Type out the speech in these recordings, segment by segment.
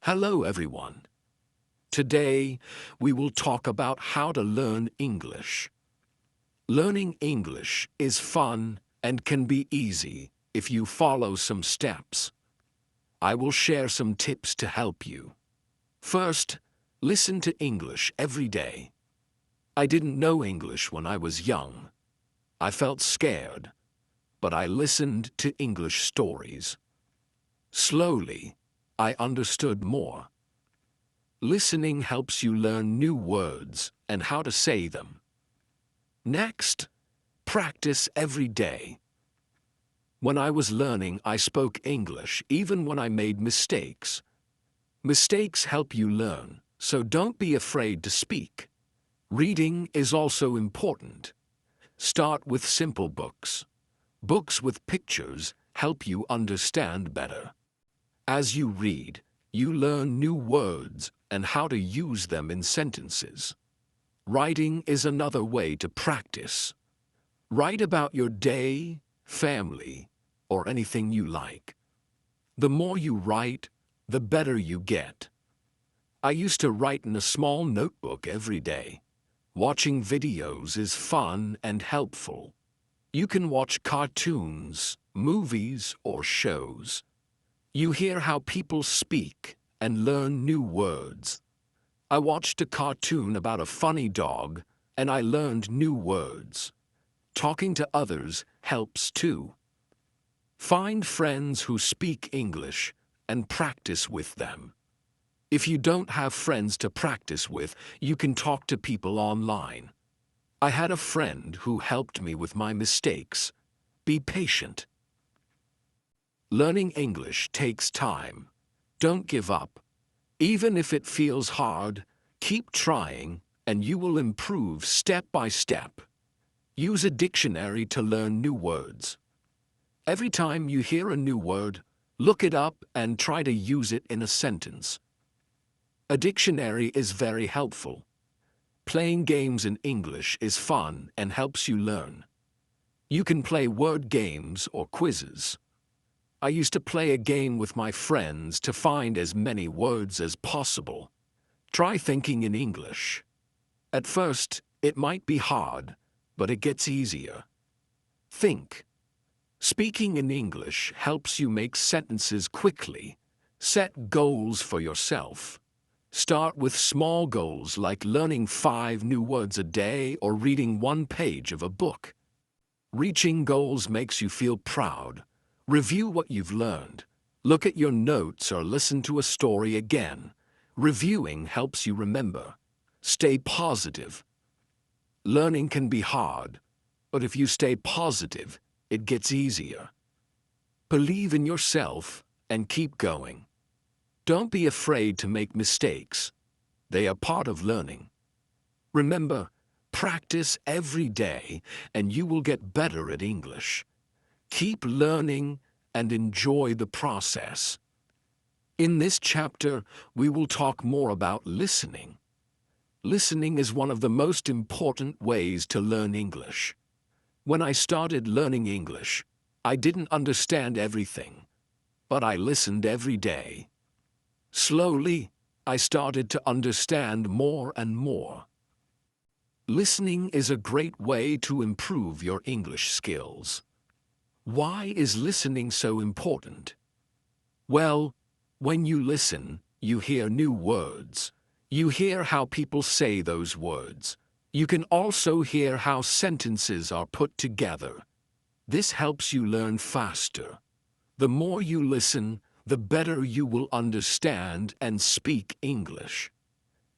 Hello everyone. Today, we will talk about how to learn English. Learning English is fun and can be easy if you follow some steps. I will share some tips to help you. First, listen to English every day. I didn't know English when I was young. I felt scared, but I listened to English stories. Slowly, I understood more. Listening helps you learn new words and how to say them. Next, practice every day. When I was learning, I spoke English even when I made mistakes. Mistakes help you learn, so don't be afraid to speak. Reading is also important. Start with simple books. Books with pictures help you understand better. As you read, you learn new words and how to use them in sentences. Writing is another way to practice. Write about your day, family, or anything you like. The more you write, the better you get. I used to write in a small notebook every day. Watching videos is fun and helpful. You can watch cartoons, movies, or shows. You hear how people speak and learn new words. I watched a cartoon about a funny dog, and I learned new words. Talking to others helps too. Find friends who speak English and practice with them. If you don't have friends to practice with, you can talk to people online. I had a friend who helped me with my mistakes. Be patient. Learning English takes time. Don't give up. Even if it feels hard, keep trying and you will improve step by step. Use a dictionary to learn new words. Every time you hear a new word, look it up and try to use it in a sentence. A dictionary is very helpful. Playing games in English is fun and helps you learn. You can play word games or quizzes. I used to play a game with my friends to find as many words as possible. Try thinking in English. At first, it might be hard, but it gets easier. Think. Speaking in English helps you make sentences quickly. Set goals for yourself. Start with small goals like learning 5 new words a day or reading 1 page of a book. Reaching goals makes you feel proud. Review what you've learned. Look at your notes or listen to a story again. Reviewing helps you remember. Stay positive. Learning can be hard, but if you stay positive, it gets easier. Believe in yourself and keep going. Don't be afraid to make mistakes. They are part of learning. Remember, practice every day and you will get better at English. Keep learning and enjoy the process. In this chapter, we will talk more about listening. Listening is one of the most important ways to learn English. When I started learning English, I didn't understand everything, but I listened every day. Slowly, I started to understand more and more. Listening is a great way to improve your English skills. Why is listening so important? Well, when you listen, you hear new words. You hear how people say those words. You can also hear how sentences are put together. This helps you learn faster. The more you listen, the better you will understand and speak English.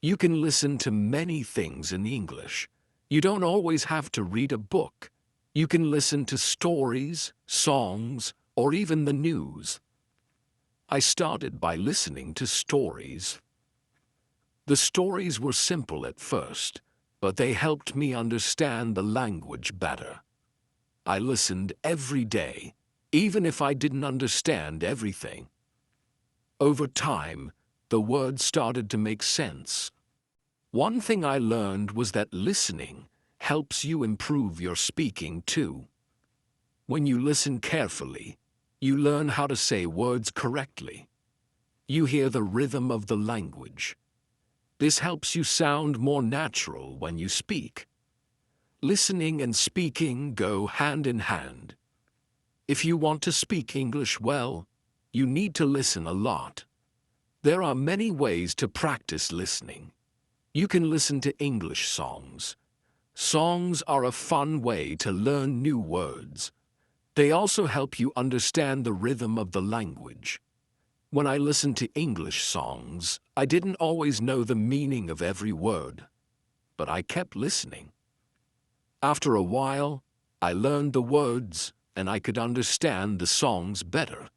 You can listen to many things in English. You don't always have to read a book. You can listen to stories, songs, or even the news. I started by listening to stories. The stories were simple at first, but they helped me understand the language better. I listened every day, even if I didn't understand everything. Over time, the words started to make sense. One thing I learned was that listening helps you improve your speaking too. When you listen carefully, you learn how to say words correctly. You hear the rhythm of the language. This helps you sound more natural when you speak. Listening and speaking go hand in hand. If you want to speak English well, you need to listen a lot. There are many ways to practice listening. You can listen to English songs. Songs are a fun way to learn new words. They also help you understand the rhythm of the language. When I listened to English songs, I didn't always know the meaning of every word, but I kept listening. After a while, I learned the words and I could understand the songs better.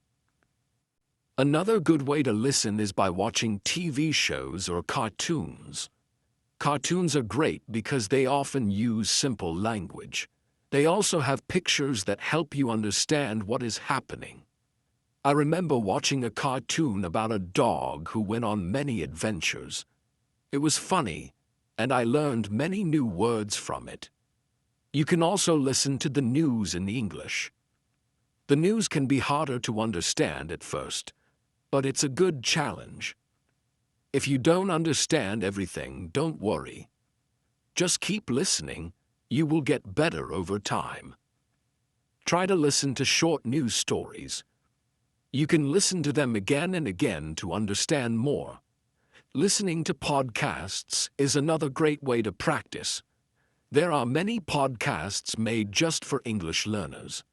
Another good way to listen is by watching TV shows or cartoons. Cartoons are great because they often use simple language. They also have pictures that help you understand what is happening. I remember watching a cartoon about a dog who went on many adventures. It was funny, and I learned many new words from it. You can also listen to the news in English. The news can be harder to understand at first, but it's a good challenge. If you don't understand everything, don't worry. Just keep listening. You will get better over time. Try to listen to short news stories. You can listen to them again and again to understand more. Listening to podcasts is another great way to practice. There are many podcasts made just for English learners.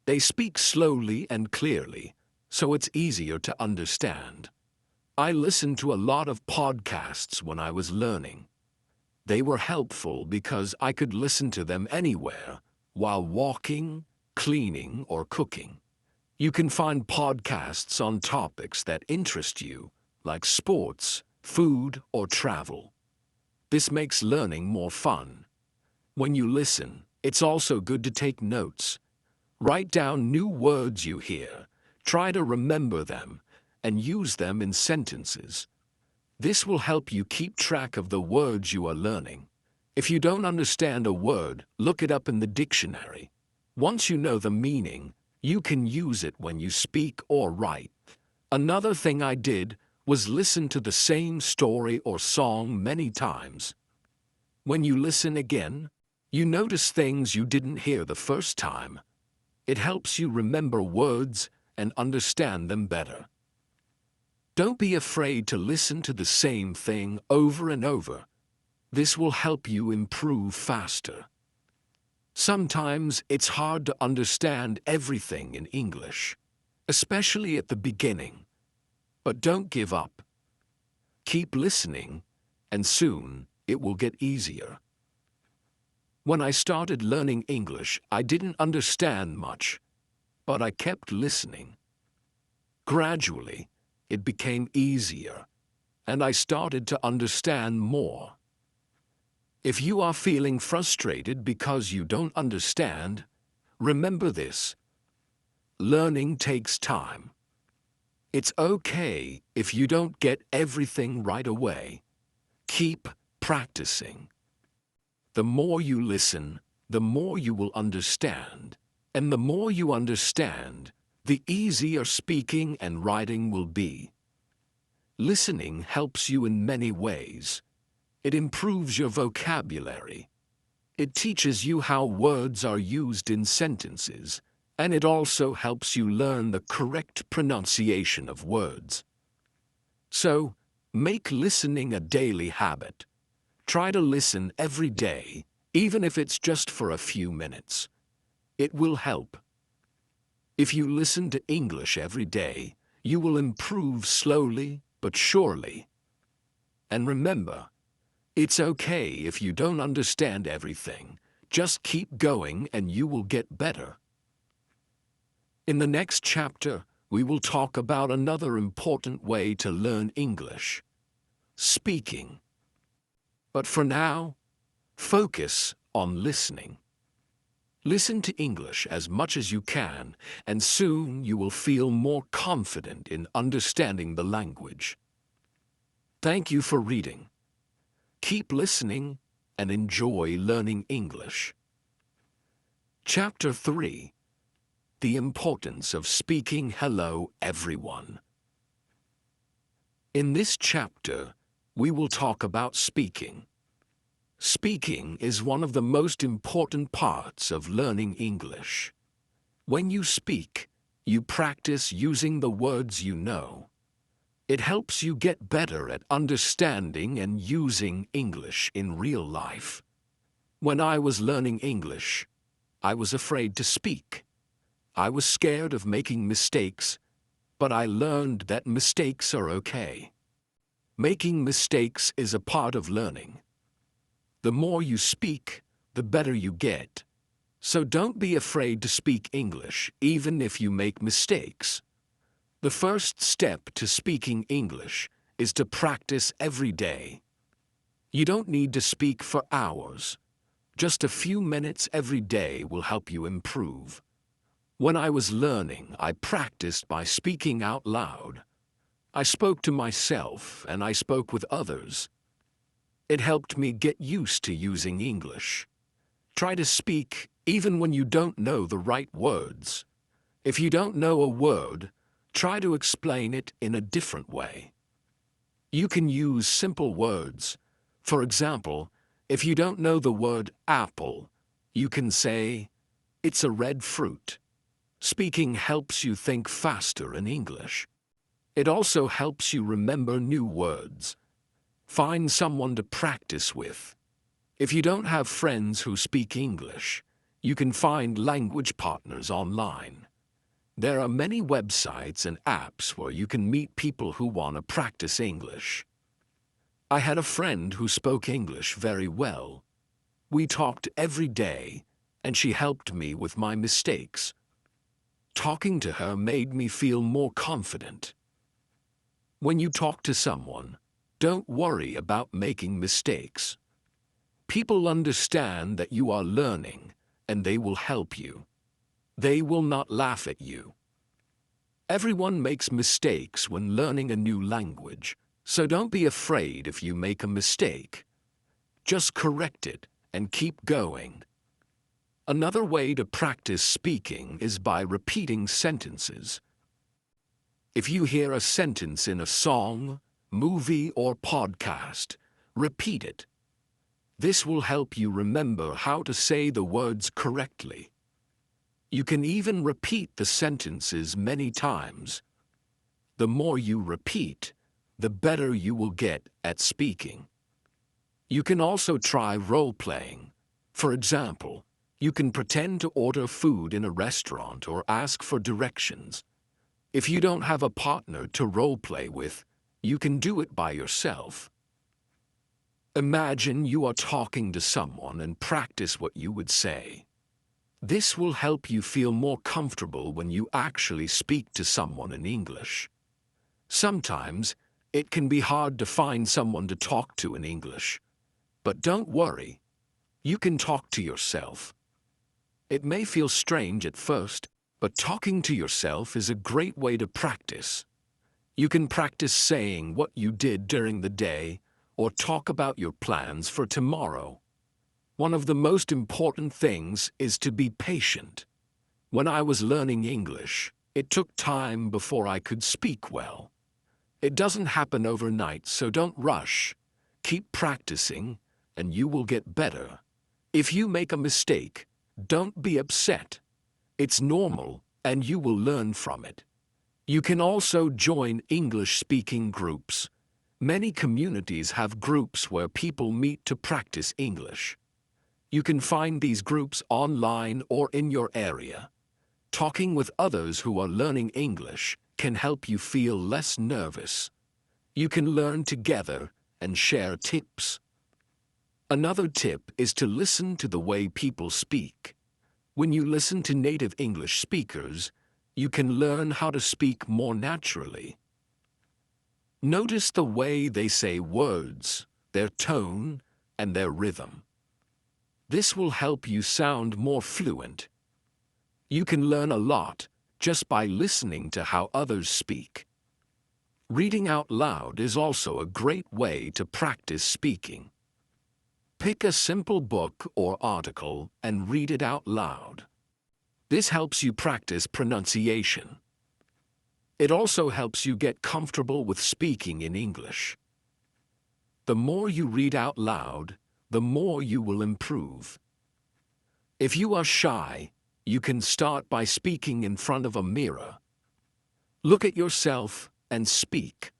They speak slowly and clearly, so it's easier to understand. I listened to a lot of podcasts when I was learning. They were helpful because I could listen to them anywhere, while walking, cleaning, or cooking. You can find podcasts on topics that interest you, like sports, food, or travel. This makes learning more fun. When you listen, it's also good to take notes. Write down new words you hear, try to remember them, and use them in sentences. This will help you keep track of the words you are learning. If you don't understand a word, look it up in the dictionary. Once you know the meaning, you can use it when you speak or write. Another thing I did was listen to the same story or song many times. When you listen again, you notice things you didn't hear the first time. It helps you remember words and understand them better. Don't be afraid to listen to the same thing over and over. This will help you improve faster. Sometimes it's hard to understand everything in English, especially at the beginning. But don't give up. Keep listening, and soon it will get easier. When I started learning English, I didn't understand much, but I kept listening. Gradually, it became easier, and I started to understand more. If you are feeling frustrated because you don't understand, remember this: learning takes time. It's okay if you don't get everything right away. Keep practicing. The more you listen, the more you will understand, and the more you understand, the easier speaking and writing will be. Listening helps you in many ways. It improves your vocabulary. It teaches you how words are used in sentences, and it also helps you learn the correct pronunciation of words. So, make listening a daily habit. Try to listen every day, even if it's just for a few minutes. It will help. If you listen to English every day, you will improve slowly but surely. And remember, it's okay if you don't understand everything. Just keep going and you will get better. In the next chapter, we will talk about another important way to learn English: speaking. But for now, focus on listening. Listen to English as much as you can, and soon you will feel more confident in understanding the language. Thank you for reading. Keep listening and enjoy learning English. Chapter 3: The Importance of Speaking Hello, Everyone. In this chapter, we will talk about speaking. Speaking is one of the most important parts of learning English. When you speak, you practice using the words you know. It helps you get better at understanding and using English in real life. When I was learning English, I was afraid to speak. I was scared of making mistakes, but I learned that mistakes are okay. Making mistakes is a part of learning. The more you speak, the better you get. So don't be afraid to speak English, even if you make mistakes. The first step to speaking English is to practice every day. You don't need to speak for hours. Just a few minutes every day will help you improve. When I was learning, I practiced by speaking out loud. I spoke to myself and I spoke with others. It helped me get used to using English. Try to speak even when you don't know the right words. If you don't know a word, try to explain it in a different way. You can use simple words. For example, if you don't know the word apple, you can say, "It's a red fruit." Speaking helps you think faster in English. It also helps you remember new words. Find someone to practice with. If you don't have friends who speak English, you can find language partners online. There are many websites and apps where you can meet people who want to practice English. I had a friend who spoke English very well. We talked every day, and she helped me with my mistakes. Talking to her made me feel more confident. When you talk to someone, don't worry about making mistakes. People understand that you are learning, and they will help you. They will not laugh at you. Everyone makes mistakes when learning a new language, so don't be afraid if you make a mistake. Just correct it and keep going. Another way to practice speaking is by repeating sentences. If you hear a sentence in a song, movie, or podcast, repeat it. This will help you remember how to say the words correctly. You can even repeat the sentences many times. The more you repeat, the better you will get at speaking. You can also try role-playing. For example, you can pretend to order food in a restaurant or ask for directions. If you don't have a partner to role-play with, you can do it by yourself. Imagine you are talking to someone and practice what you would say. This will help you feel more comfortable when you actually speak to someone in English. Sometimes, it can be hard to find someone to talk to in English. But don't worry. You can talk to yourself. It may feel strange at first, but talking to yourself is a great way to practice. You can practice saying what you did during the day or talk about your plans for tomorrow. One of the most important things is to be patient. When I was learning English, it took time before I could speak well. It doesn't happen overnight, so don't rush. Keep practicing, and you will get better. If you make a mistake, don't be upset. It's normal, and you will learn from it. You can also join English-speaking groups. Many communities have groups where people meet to practice English. You can find these groups online or in your area. Talking with others who are learning English can help you feel less nervous. You can learn together and share tips. Another tip is to listen to the way people speak. When you listen to native English speakers, you can learn how to speak more naturally. Notice the way they say words, their tone, and their rhythm. This will help you sound more fluent. You can learn a lot just by listening to how others speak. Reading out loud is also a great way to practice speaking. Pick a simple book or article and read it out loud. This helps you practice pronunciation. It also helps you get comfortable with speaking in English. The more you read out loud, the more you will improve. If you are shy, you can start by speaking in front of a mirror. Look at yourself and speak.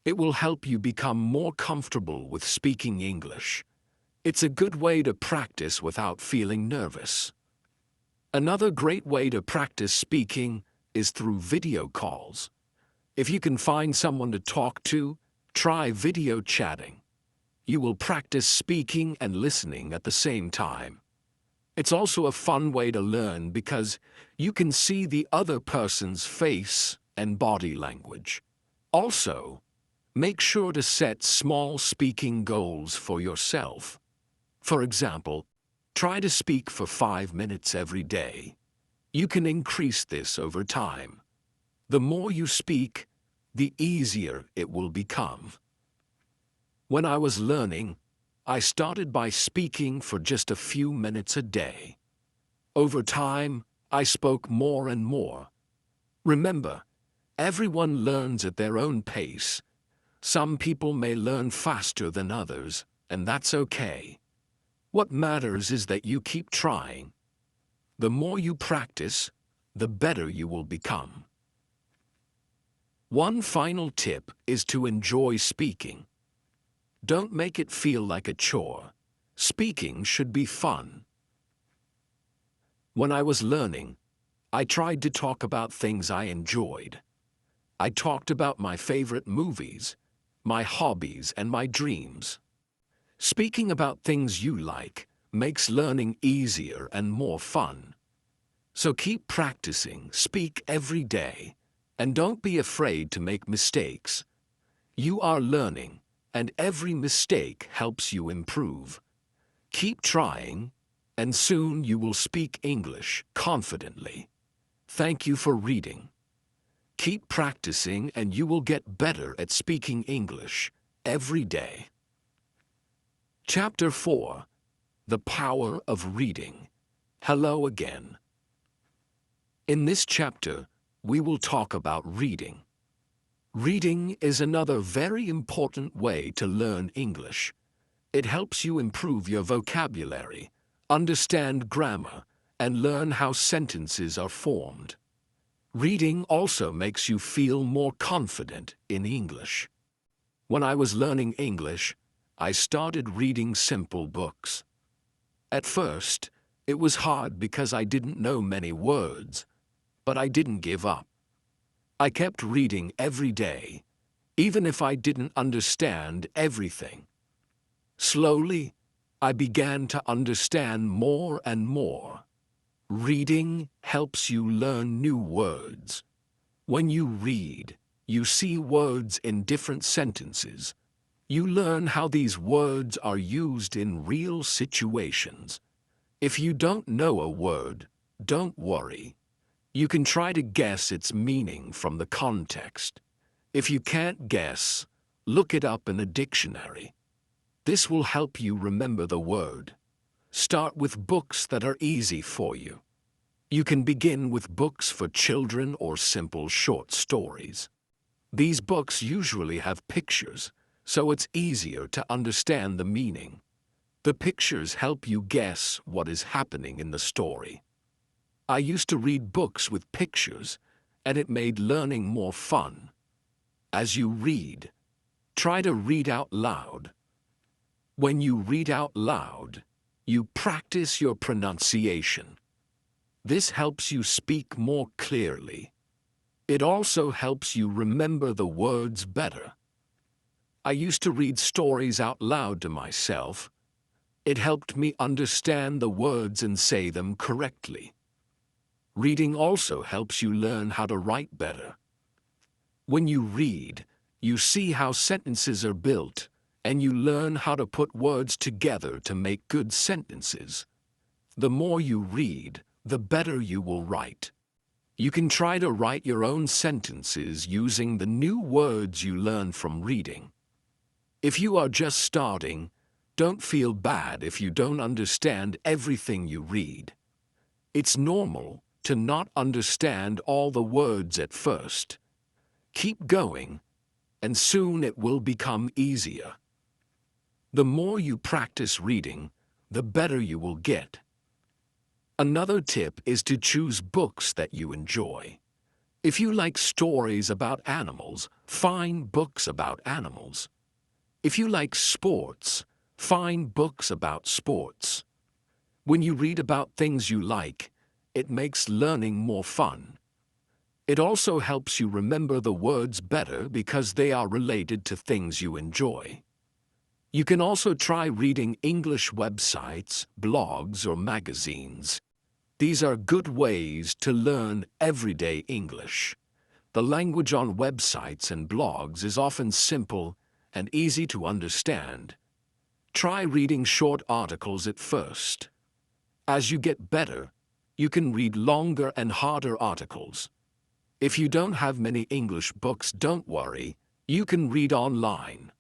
It will help you become more comfortable with speaking English. It's a good way to practice without feeling nervous. Another great way to practice speaking is through video calls. If you can find someone to talk to, try video chatting. You will practice speaking and listening at the same time. It's also a fun way to learn because you can see the other person's face and body language. Also, make sure to set small speaking goals for yourself. For example, try to speak for 5 minutes every day. You can increase this over time. The more you speak, the easier it will become. When I was learning, I started by speaking for just a few minutes a day. Over time, I spoke more and more. Remember, everyone learns at their own pace. Some people may learn faster than others, and that's okay. What matters is that you keep trying. The more you practice, the better you will become. One final tip is to enjoy speaking. Don't make it feel like a chore. Speaking should be fun. When I was learning, I tried to talk about things I enjoyed. I talked about my favorite movies, my hobbies, and my dreams. Speaking about things you like makes learning easier and more fun. So keep practicing, speak every day, and don't be afraid to make mistakes. You are learning, and every mistake helps you improve. Keep trying, and soon you will speak English confidently. Thank you for reading. Keep practicing and you will get better at speaking English every day. Chapter 4. The Power of Reading. Hello again. In this chapter, we will talk about reading. Reading is another very important way to learn English. It helps you improve your vocabulary, understand grammar, and learn how sentences are formed. Reading also makes you feel more confident in English. When I was learning English, I started reading simple books. At first, it was hard because I didn't know many words, but I didn't give up. I kept reading every day, even if I didn't understand everything. Slowly, I began to understand more and more. Reading helps you learn new words. When you read, you see words in different sentences. You learn how these words are used in real situations. If you don't know a word, don't worry. You can try to guess its meaning from the context. If you can't guess, look it up in a dictionary. This will help you remember the word. Start with books that are easy for you. You can begin with books for children or simple short stories. These books usually have pictures, so it's easier to understand the meaning. The pictures help you guess what is happening in the story. I used to read books with pictures, and it made learning more fun. As you read, try to read out loud. When you read out loud, you practice your pronunciation. This helps you speak more clearly. It also helps you remember the words better. I used to read stories out loud to myself. It helped me understand the words and say them correctly. Reading also helps you learn how to write better. When you read, you see how sentences are built, and you learn how to put words together to make good sentences. The more you read, the better you will write. You can try to write your own sentences using the new words you learn from reading. If you are just starting, don't feel bad if you don't understand everything you read. It's normal to not understand all the words at first. Keep going, and soon it will become easier. The more you practice reading, the better you will get. Another tip is to choose books that you enjoy. If you like stories about animals, find books about animals. If you like sports, find books about sports. When you read about things you like, it makes learning more fun. It also helps you remember the words better because they are related to things you enjoy. You can also try reading English websites, blogs, or magazines. These are good ways to learn everyday English. The language on websites and blogs is often simple and easy to understand. Try reading short articles at first. As you get better, you can read longer and harder articles. If you don't have many English books, don't worry, you can read online.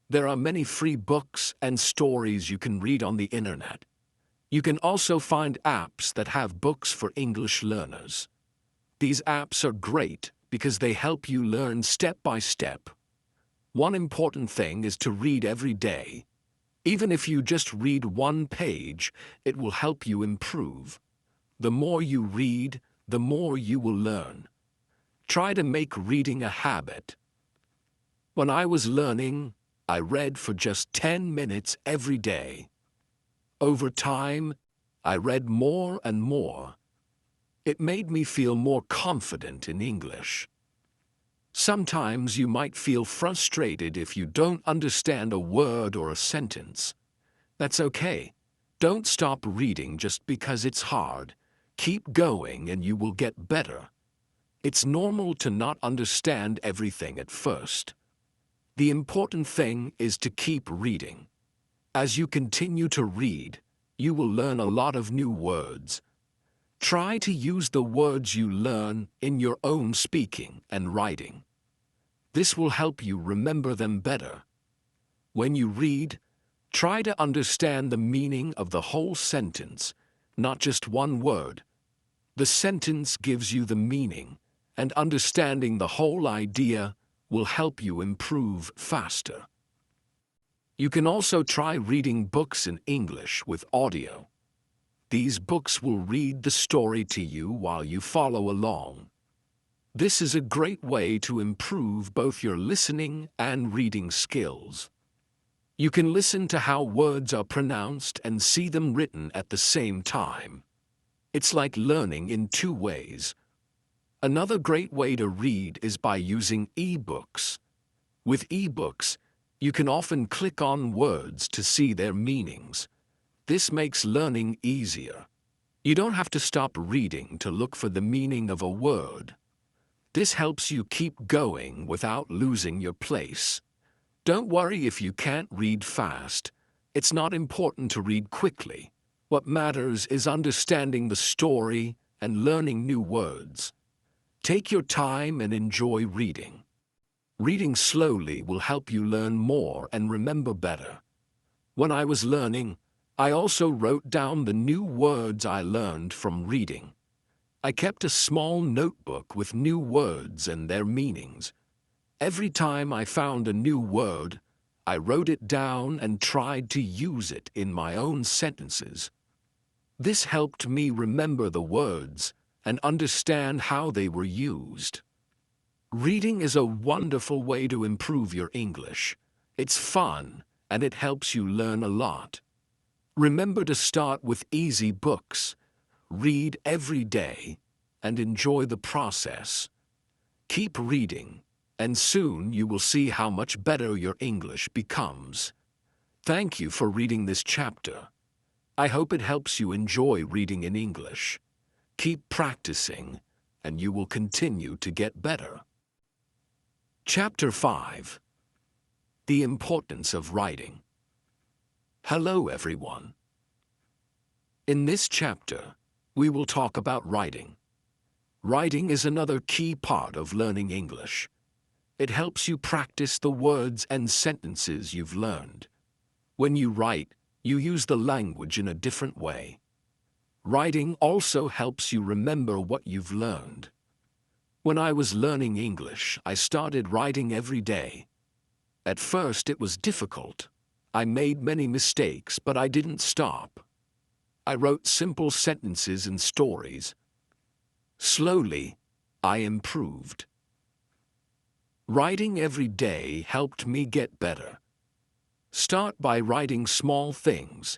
There are many free books and stories you can read on the internet. You can also find apps that have books for English learners. These apps are great because they help you learn step by step. One important thing is to read every day. Even if you just read one page, it will help you improve. The more you read, the more you will learn. Try to make reading a habit. When I was learning, I read for just 10 minutes every day. Over time, I read more and more. It made me feel more confident in English. Sometimes you might feel frustrated if you don't understand a word or a sentence. That's okay. Don't stop reading just because it's hard. Keep going and you will get better. It's normal to not understand everything at first. The important thing is to keep reading. As you continue to read, you will learn a lot of new words. Try to use the words you learn in your own speaking and writing. This will help you remember them better. When you read, try to understand the meaning of the whole sentence, not just one word. The sentence gives you the meaning, and understanding the whole idea will help you improve faster. You can also try reading books in English with audio. These books will read the story to you while you follow along. This is a great way to improve both your listening and reading skills. You can listen to how words are pronounced and see them written at the same time. It's like learning in two ways. Another great way to read is by using e-books. With e-books, you can often click on words to see their meanings. This makes learning easier. You don't have to stop reading to look for the meaning of a word. This helps you keep going without losing your place. Don't worry if you can't read fast. It's not important to read quickly. What matters is understanding the story and learning new words. Take your time and enjoy reading. Reading slowly will help you learn more and remember better. When I was learning, I also wrote down the new words I learned from reading. I kept a small notebook with new words and their meanings. Every time I found a new word, I wrote it down and tried to use it in my own sentences. This helped me remember the words and understand how they were used. Reading is a wonderful way to improve your English. It's fun and it helps you learn a lot. Remember to start with easy books. Read every day and enjoy the process. Keep reading, and soon you will see how much better your English becomes. Thank you for reading this chapter. I hope it helps you enjoy reading in English. Keep practicing, and you will continue to get better. Chapter 5. The Importance of Writing. Hello, everyone. In this chapter, we will talk about writing. Writing is another key part of learning English. It helps you practice the words and sentences you've learned. When you write, you use the language in a different way. Writing also helps you remember what you've learned. When I was learning English, I started writing every day. At first it was difficult. I made many mistakes, but I didn't stop. I wrote simple sentences and stories. Slowly, I improved. Writing every day helped me get better. Start by writing small things.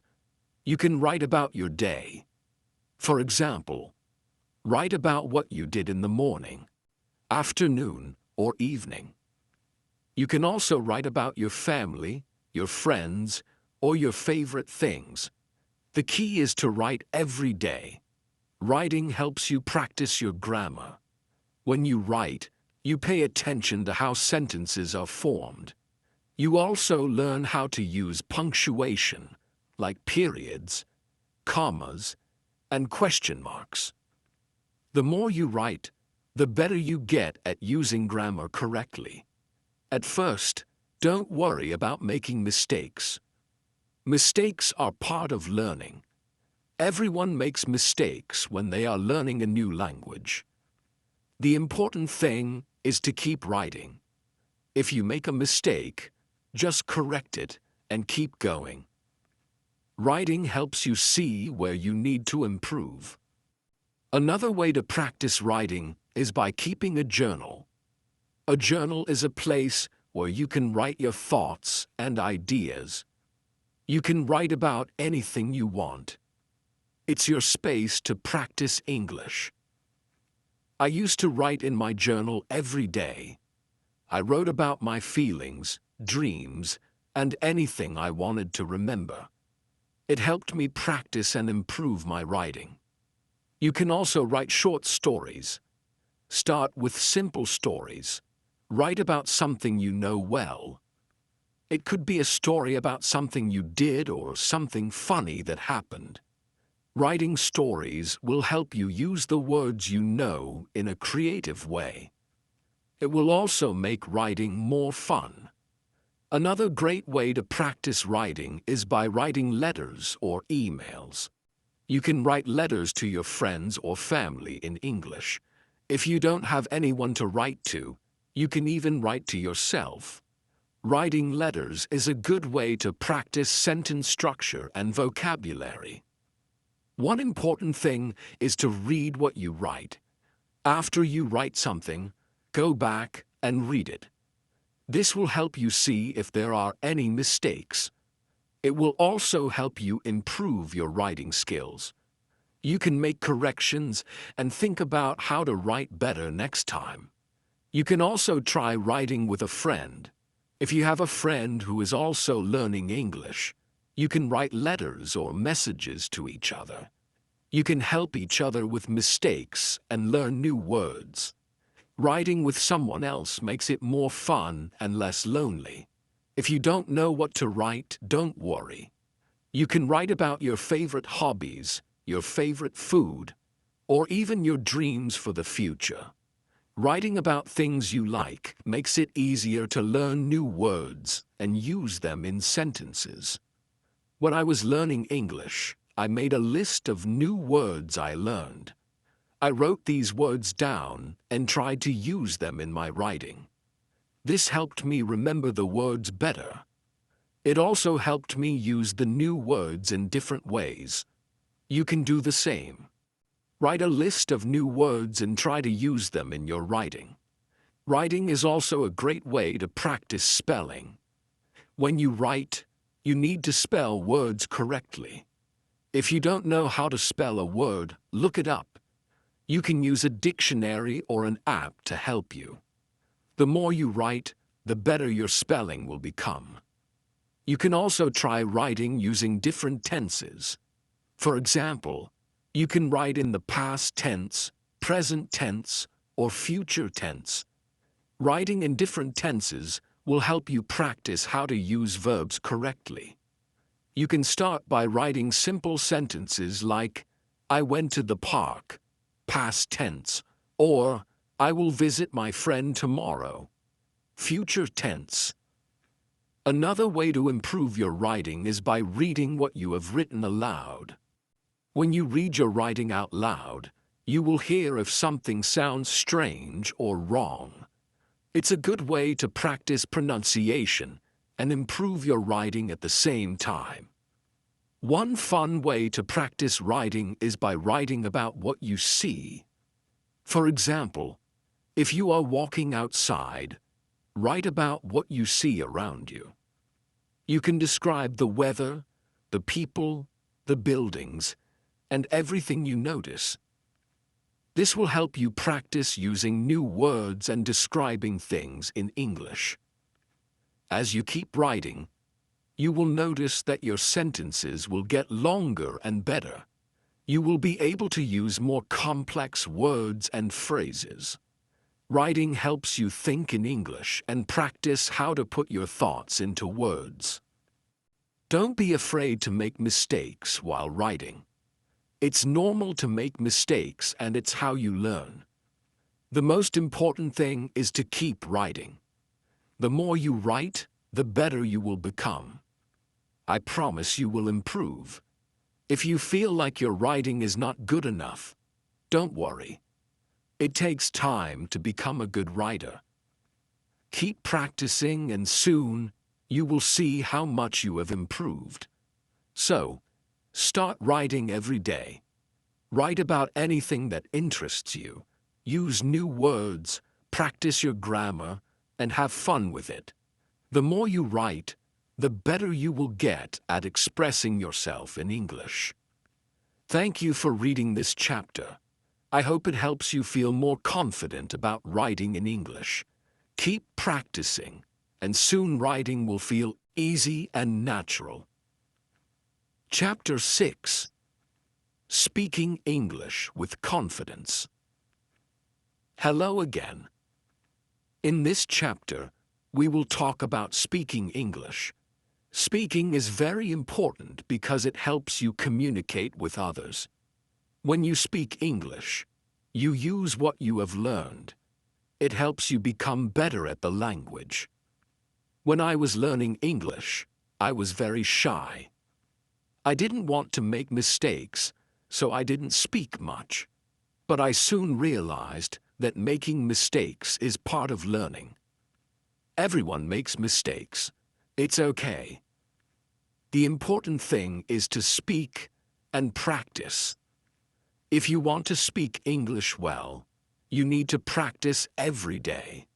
You can write about your day. For example, write about what you did in the morning, afternoon, or evening. You can also write about your family, your friends, or your favorite things. The key is to write every day. Writing helps you practice your grammar. When you write, you pay attention to how sentences are formed. You also learn how to use punctuation, like periods, commas, and question marks. The more you write, the better you get at using grammar correctly. At first, don't worry about making mistakes. Mistakes are part of learning. Everyone makes mistakes when they are learning a new language. The important thing is to keep writing. If you make a mistake, just correct it and keep going. Writing helps you see where you need to improve. Another way to practice writing is by keeping a journal. A journal is a place where you can write your thoughts and ideas. You can write about anything you want. It's your space to practice English. I used to write in my journal every day. I wrote about my feelings, dreams, and anything I wanted to remember. It helped me practice and improve my writing. You can also write short stories. Start with simple stories. Write about something you know well. It could be a story about something you did or something funny that happened. Writing stories will help you use the words you know in a creative way. It will also make writing more fun. Another great way to practice writing is by writing letters or emails. You can write letters to your friends or family in English. If you don't have anyone to write to, you can even write to yourself. Writing letters is a good way to practice sentence structure and vocabulary. One important thing is to read what you write. After you write something, go back and read it. This will help you see if there are any mistakes. It will also help you improve your writing skills. You can make corrections and think about how to write better next time. You can also try writing with a friend. If you have a friend who is also learning English, you can write letters or messages to each other. You can help each other with mistakes and learn new words. Writing with someone else makes it more fun and less lonely. If you don't know what to write, don't worry. You can write about your favorite hobbies, your favorite food, or even your dreams for the future. Writing about things you like makes it easier to learn new words and use them in sentences. When I was learning English, I made a list of new words I learned. I wrote these words down and tried to use them in my writing. This helped me remember the words better. It also helped me use the new words in different ways. You can do the same. Write a list of new words and try to use them in your writing. Writing is also a great way to practice spelling. When you write, you need to spell words correctly. If you don't know how to spell a word, look it up. You can use a dictionary or an app to help you. The more you write, the better your spelling will become. You can also try writing using different tenses. For example, you can write in the past tense, present tense, or future tense. Writing in different tenses will help you practice how to use verbs correctly. You can start by writing simple sentences like, I went to the park, past tense, or I will visit my friend tomorrow, future tense. Another way to improve your writing is by reading what you have written aloud. When you read your writing out loud, you will hear if something sounds strange or wrong. It's a good way to practice pronunciation and improve your writing at the same time. One fun way to practice writing is by writing about what you see. For example, if you are walking outside, write about what you see around you. You can describe the weather, the people, the buildings, and everything you notice. This will help you practice using new words and describing things in English. As you keep writing, you will notice that your sentences will get longer and better. You will be able to use more complex words and phrases. Writing helps you think in English and practice how to put your thoughts into words. Don't be afraid to make mistakes while writing. It's normal to make mistakes, and it's how you learn. The most important thing is to keep writing. The more you write, the better you will become. I promise you will improve. If you feel like your writing is not good enough, don't worry. It takes time to become a good writer. Keep practicing, and soon you will see how much you have improved. So, start writing every day. Write about anything that interests you. Use new words, practice your grammar, and have fun with it. The more you write, the better you will get at expressing yourself in English. Thank you for reading this chapter. I hope it helps you feel more confident about writing in English. Keep practicing, and soon writing will feel easy and natural. Chapter 6. Speaking English with Confidence. Hello again. In this chapter, we will talk about speaking English. Speaking is very important because it helps you communicate with others. When you speak English, you use what you have learned. It helps you become better at the language. When I was learning English, I was very shy. I didn't want to make mistakes, so I didn't speak much. But I soon realized that making mistakes is part of learning. Everyone makes mistakes. It's okay. The important thing is to speak and practice. If you want to speak English well, you need to practice every day.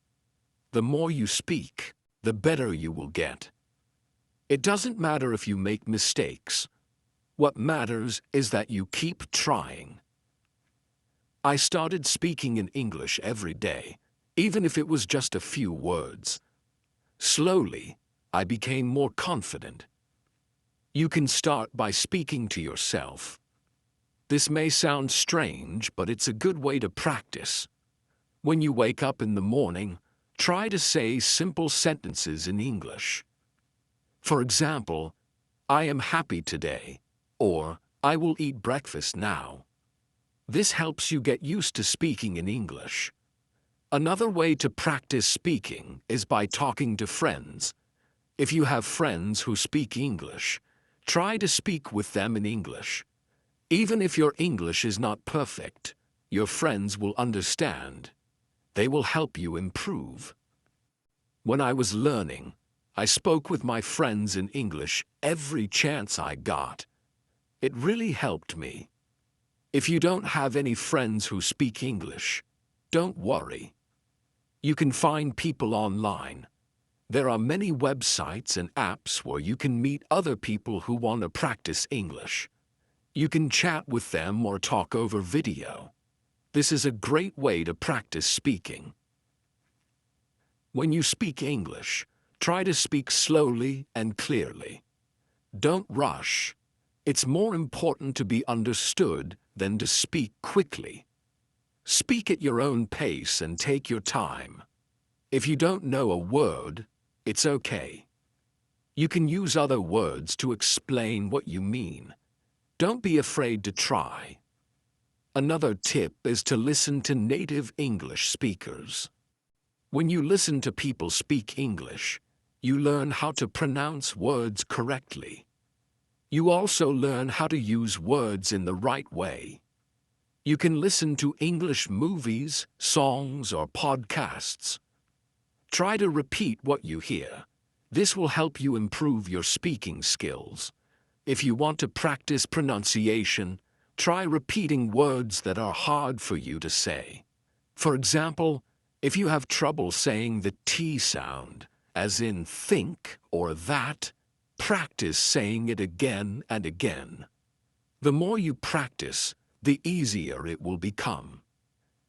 The more you speak, the better you will get. It doesn't matter if you make mistakes. What matters is that you keep trying. I started speaking in English every day, even if it was just a few words. Slowly, I became more confident. You can start by speaking to yourself. This may sound strange, but it's a good way to practice. When you wake up in the morning, try to say simple sentences in English. For example, I am happy today, or I will eat breakfast now. This helps you get used to speaking in English. Another way to practice speaking is by talking to friends. If you have friends who speak English, try to speak with them in English. Even if your English is not perfect, your friends will understand. They will help you improve. When I was learning, I spoke with my friends in English every chance I got. It really helped me. If you don't have any friends who speak English, don't worry. You can find people online. There are many websites and apps where you can meet other people who want to practice English. You can chat with them or talk over video. This is a great way to practice speaking. When you speak English, try to speak slowly and clearly. Don't rush. It's more important to be understood than to speak quickly. Speak at your own pace and take your time. If you don't know a word, it's okay. You can use other words to explain what you mean. Don't be afraid to try. Another tip is to listen to native English speakers. When you listen to people speak English, you learn how to pronounce words correctly. You also learn how to use words in the right way. You can listen to English movies, songs, or podcasts. Try to repeat what you hear. This will help you improve your speaking skills. If you want to practice pronunciation, try repeating words that are hard for you to say. For example, if you have trouble saying the T sound, as in think or that, practice saying it again and again. The more you practice, the easier it will become.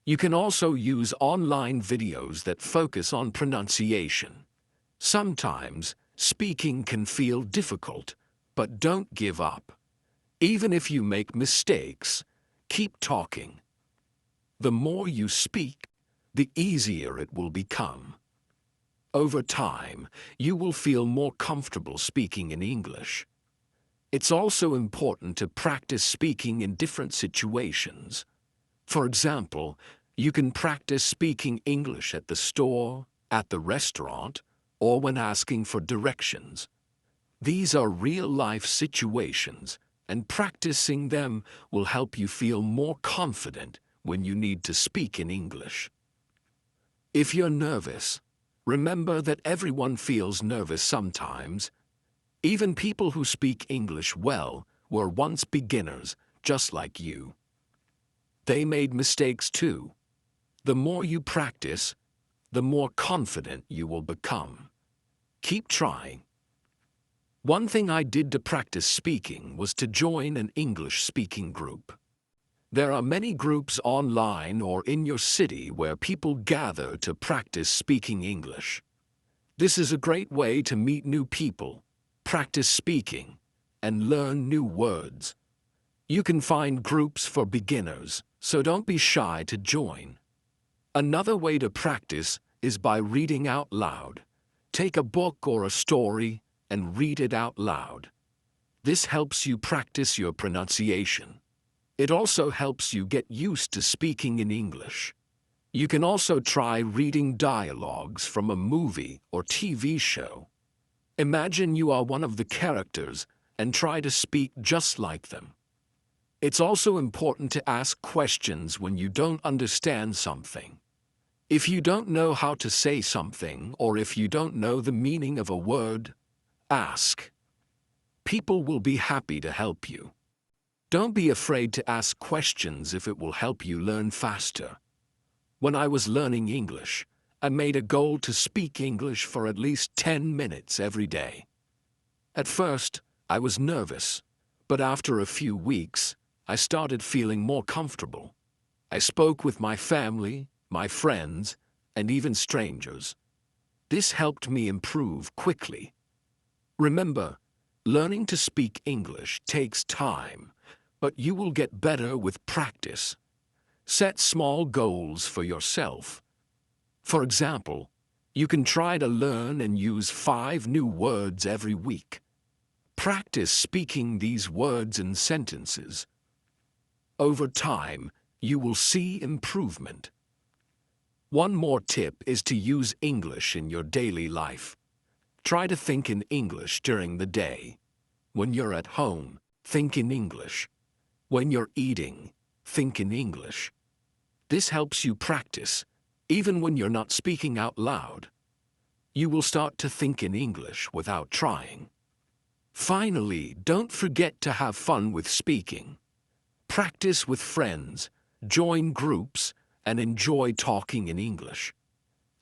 You can also use online videos that focus on pronunciation. Sometimes, speaking can feel difficult, but don't give up. Even if you make mistakes, keep talking. The more you speak, the easier it will become. Over time, you will feel more comfortable speaking in English. It's also important to practice speaking in different situations. For example, you can practice speaking English at the store, at the restaurant, or when asking for directions. These are real-life situations, and practicing them will help you feel more confident when you need to speak in English. If you're nervous, remember that everyone feels nervous sometimes. Even people who speak English well were once beginners, just like you. They made mistakes too. The more you practice, the more confident you will become. Keep trying. One thing I did to practice speaking was to join an English-speaking group. There are many groups online or in your city where people gather to practice speaking English. This is a great way to meet new people, practice speaking, and learn new words. You can find groups for beginners, so don't be shy to join. Another way to practice is by reading out loud. Take a book or a story and read it out loud. This helps you practice your pronunciation. It also helps you get used to speaking in English. You can also try reading dialogues from a movie or TV show. Imagine you are one of the characters and try to speak just like them. It's also important to ask questions when you don't understand something. If you don't know how to say something or if you don't know the meaning of a word, ask. People will be happy to help you. Don't be afraid to ask questions if it will help you learn faster. When I was learning English, I made a goal to speak English for at least 10 minutes every day. At first, I was nervous, but after a few weeks, I started feeling more comfortable. I spoke with my family, my friends, and even strangers. This helped me improve quickly. Remember, learning to speak English takes time, but you will get better with practice. Set small goals for yourself. For example, you can try to learn and use 5 new words every week. Practice speaking these words in sentences. Over time, you will see improvement. One more tip is to use English in your daily life. Try to think in English during the day. When you're at home, think in English. When you're eating, think in English. This helps you practice, even when you're not speaking out loud. You will start to think in English without trying. Finally, don't forget to have fun with speaking. Practice with friends, join groups, and enjoy talking in English.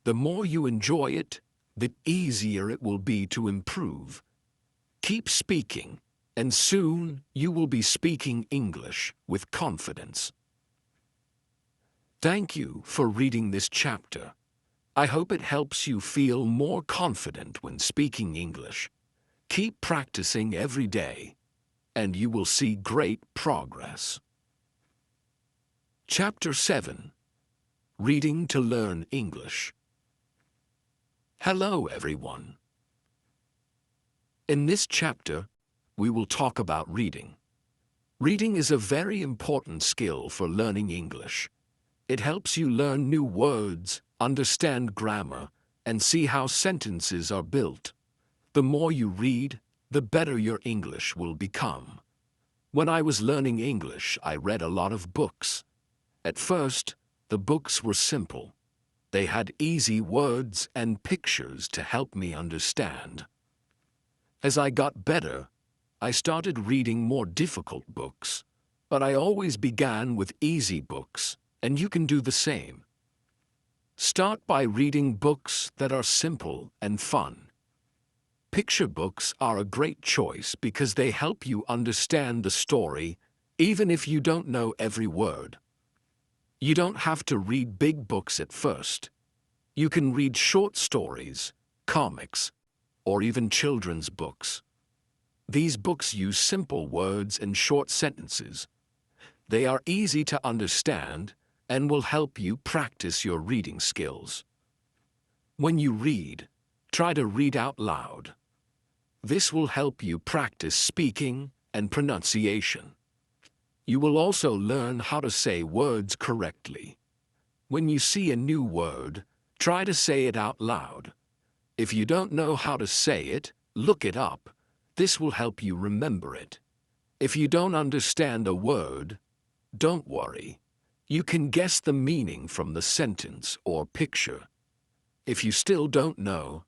The more you enjoy it, the easier it will be to improve. Keep speaking, and soon you will be speaking English with confidence. Thank you for reading this chapter. I hope it helps you feel more confident when speaking English. Keep practicing every day, and you will see great progress. Chapter 7. Reading to Learn English. Hello, everyone. In this chapter, we will talk about reading. Reading is a very important skill for learning English. It helps you learn new words, understand grammar, and see how sentences are built. The more you read, the better your English will become. When I was learning English, I read a lot of books. At first, the books were simple. They had easy words and pictures to help me understand. As I got better, I started reading more difficult books, but I always began with easy books, and you can do the same. Start by reading books that are simple and fun. Picture books are a great choice because they help you understand the story even if you don't know every word. You don't have to read big books at first. You can read short stories, comics, or even children's books. These books use simple words and short sentences. They are easy to understand and will help you practice your reading skills. When you read, try to read out loud. This will help you practice speaking and pronunciation. You will also learn how to say words correctly. When you see a new word, try to say it out loud. If you don't know how to say it, look it up. This will help you remember it. If you don't understand a word, don't worry. You can guess the meaning from the sentence or picture. If you still don't know,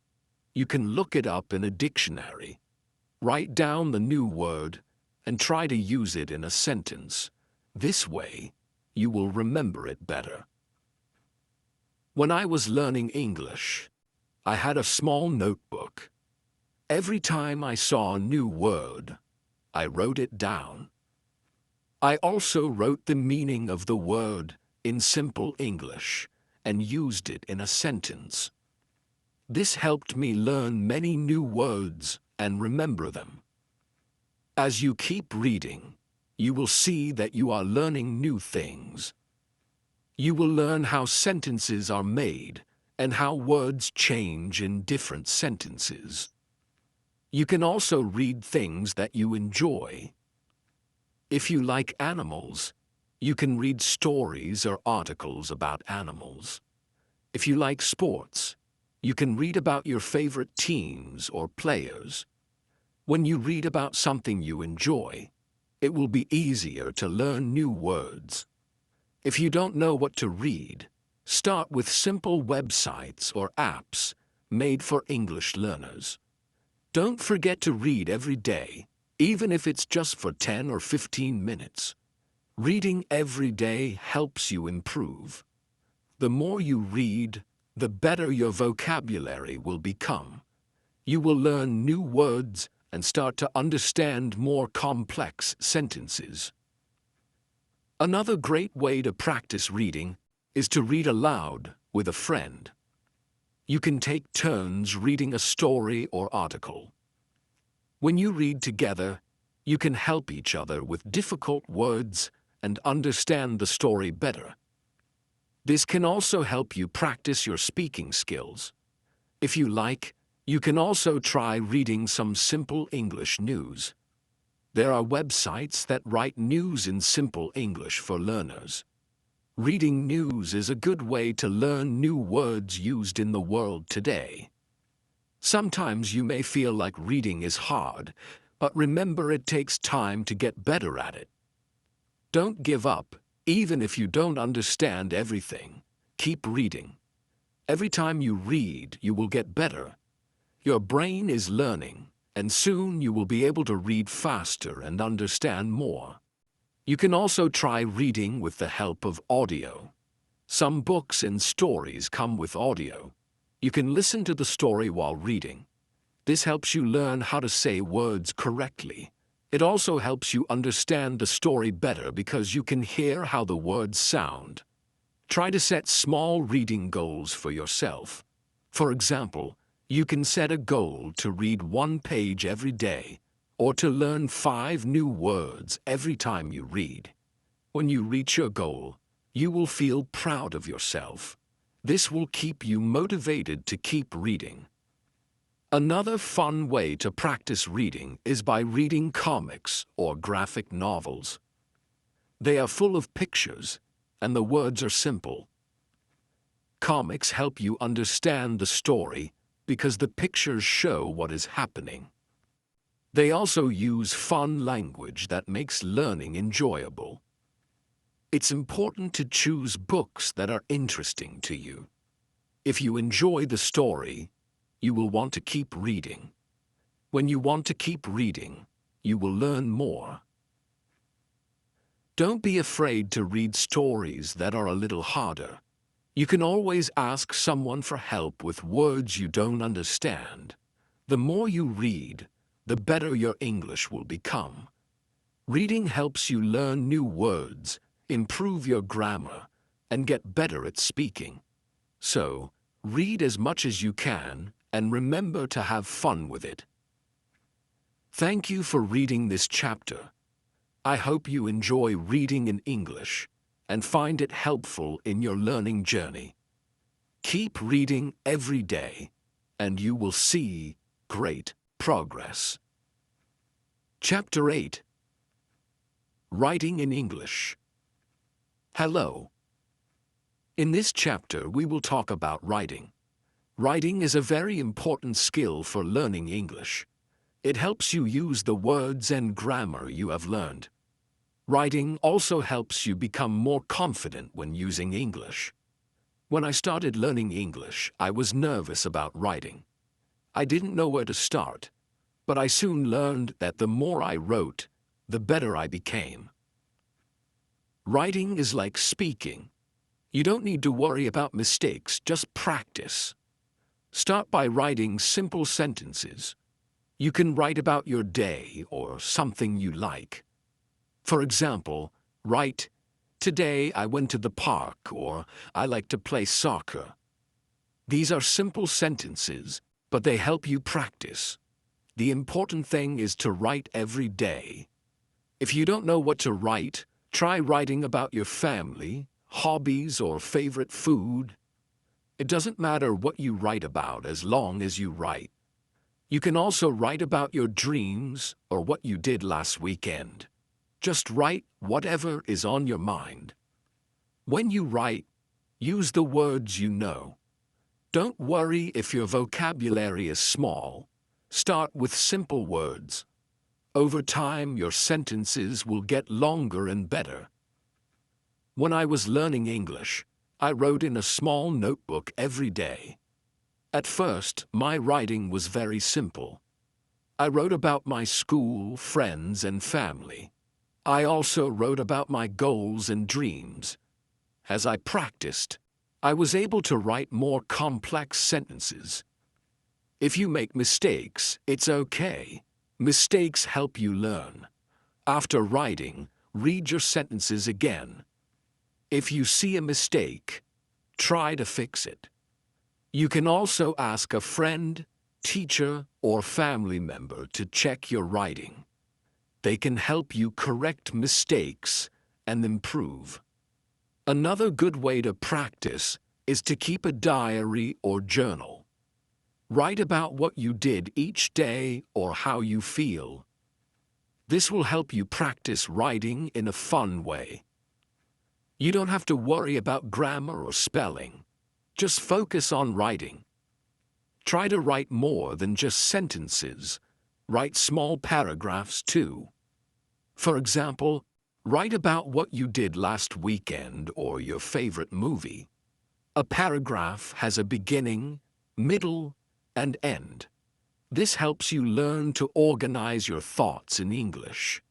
you can look it up in a dictionary. Write down the new word and try to use it in a sentence. This way, you will remember it better. When I was learning English, I had a small notebook. Every time I saw a new word, I wrote it down. I also wrote the meaning of the word in simple English and used it in a sentence. This helped me learn many new words and remember them. As you keep reading, you will see that you are learning new things. You will learn how sentences are made and how words change in different sentences. You can also read things that you enjoy. If you like animals, you can read stories or articles about animals. If you like sports, you can read about your favorite teams or players. When you read about something you enjoy, it will be easier to learn new words. If you don't know what to read, start with simple websites or apps made for English learners. Don't forget to read every day, even if it's just for 10 or 15 minutes. Reading every day helps you improve. The more you read, the better your vocabulary will become. You will learn new words and start to understand more complex sentences. Another great way to practice reading is to read aloud with a friend. You can take turns reading a story or article. When you read together, you can help each other with difficult words and understand the story better. This can also help you practice your speaking skills. If you like, you can also try reading some simple English news. There are websites that write news in simple English for learners. Reading news is a good way to learn new words used in the world today. Sometimes you may feel like reading is hard, but remember it takes time to get better at it. Don't give up, even if you don't understand everything. Keep reading. Every time you read, you will get better. Your brain is learning, and soon you will be able to read faster and understand more. You can also try reading with the help of audio. Some books and stories come with audio. You can listen to the story while reading. This helps you learn how to say words correctly. It also helps you understand the story better because you can hear how the words sound. Try to set small reading goals for yourself. For example, you can set a goal to read 1 page every day, or to learn 5 new words every time you read. When you reach your goal, you will feel proud of yourself. This will keep you motivated to keep reading. Another fun way to practice reading is by reading comics or graphic novels. They are full of pictures, and the words are simple. Comics help you understand the story because the pictures show what is happening. They also use fun language that makes learning enjoyable. It's important to choose books that are interesting to you. If you enjoy the story, you will want to keep reading. When you want to keep reading, you will learn more. Don't be afraid to read stories that are a little harder. You can always ask someone for help with words you don't understand. The more you read, the better your English will become. Reading helps you learn new words, improve your grammar, and get better at speaking. So, read as much as you can and remember to have fun with it. Thank you for reading this chapter. I hope you enjoy reading in English and find it helpful in your learning journey. Keep reading every day, and you will see great progress. Chapter 8. Writing in English. Hello. In this chapter, we will talk about writing. Writing is a very important skill for learning English. It helps you use the words and grammar you have learned. Writing also helps you become more confident when using English. When I started learning English, I was nervous about writing. I didn't know where to start, but I soon learned that the more I wrote, the better I became. Writing is like speaking. You don't need to worry about mistakes, just practice. Start by writing simple sentences. You can write about your day or something you like. For example, write, "Today I went to the park," or "I like to play soccer." These are simple sentences, but they help you practice. The important thing is to write every day. If you don't know what to write, try writing about your family, hobbies, or favorite food. It doesn't matter what you write about as long as you write. You can also write about your dreams or what you did last weekend. Just write whatever is on your mind. When you write, use the words you know. Don't worry if your vocabulary is small. Start with simple words. Over time, your sentences will get longer and better. When I was learning English, I wrote in a small notebook every day. At first, my writing was very simple. I wrote about my school, friends, and family. I also wrote about my goals and dreams. As I practiced, I was able to write more complex sentences. If you make mistakes, it's okay. Mistakes help you learn. After writing, read your sentences again. If you see a mistake, try to fix it. You can also ask a friend, teacher, or family member to check your writing. They can help you correct mistakes and improve. Another good way to practice is to keep a diary or journal. Write about what you did each day or how you feel. This will help you practice writing in a fun way. You don't have to worry about grammar or spelling. Just focus on writing. Try to write more than just sentences. Write small paragraphs too. For example, write about what you did last weekend or your favorite movie. A paragraph has a beginning, middle, and end. This helps you learn to organize your thoughts in English.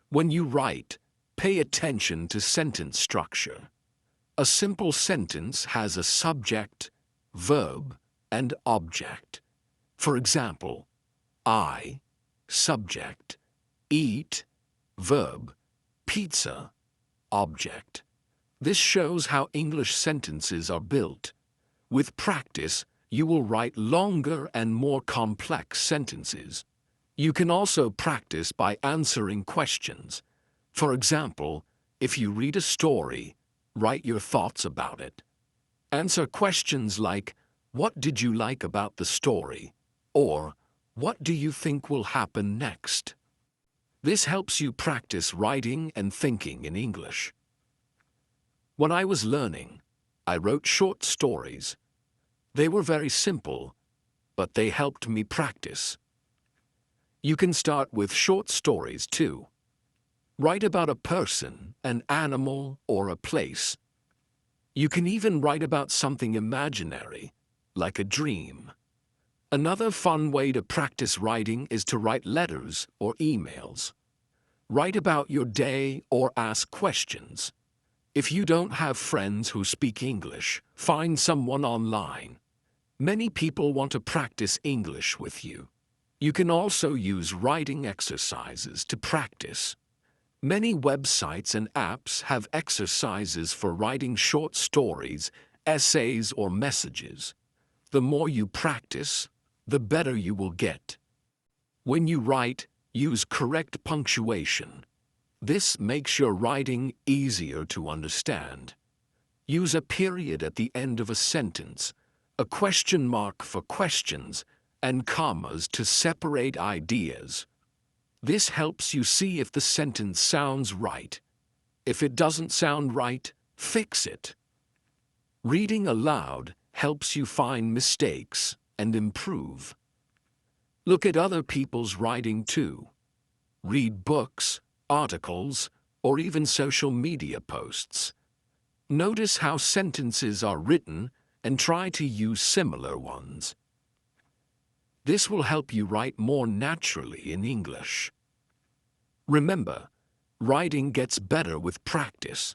When you write, pay attention to sentence structure. A simple sentence has a subject, verb, and object. For example, I, subject, eat, verb, pizza, object. This shows how English sentences are built. With practice, you will write longer and more complex sentences. You can also practice by answering questions. For example, if you read a story, write your thoughts about it. Answer questions like, "What did you like about the story?" or "What do you think will happen next?" This helps you practice writing and thinking in English. When I was learning, I wrote short stories. They were very simple, but they helped me practice. You can start with short stories too. Write about a person, an animal, or a place. You can even write about something imaginary, like a dream. Another fun way to practice writing is to write letters or emails. Write about your day or ask questions. If you don't have friends who speak English, find someone online. Many people want to practice English with you. You can also use writing exercises to practice. Many websites and apps have exercises for writing short stories, essays, or messages. The more you practice, the better you will get. When you write, use correct punctuation. This makes your writing easier to understand. Use a period at the end of a sentence, a question mark for questions, and commas to separate ideas. This helps you see if the sentence sounds right. If it doesn't sound right, fix it. Reading aloud helps you find mistakes and improve. Look at other people's writing too. Read books, articles, or even social media posts. Notice how sentences are written and try to use similar ones. This will help you write more naturally in English. Remember, writing gets better with practice.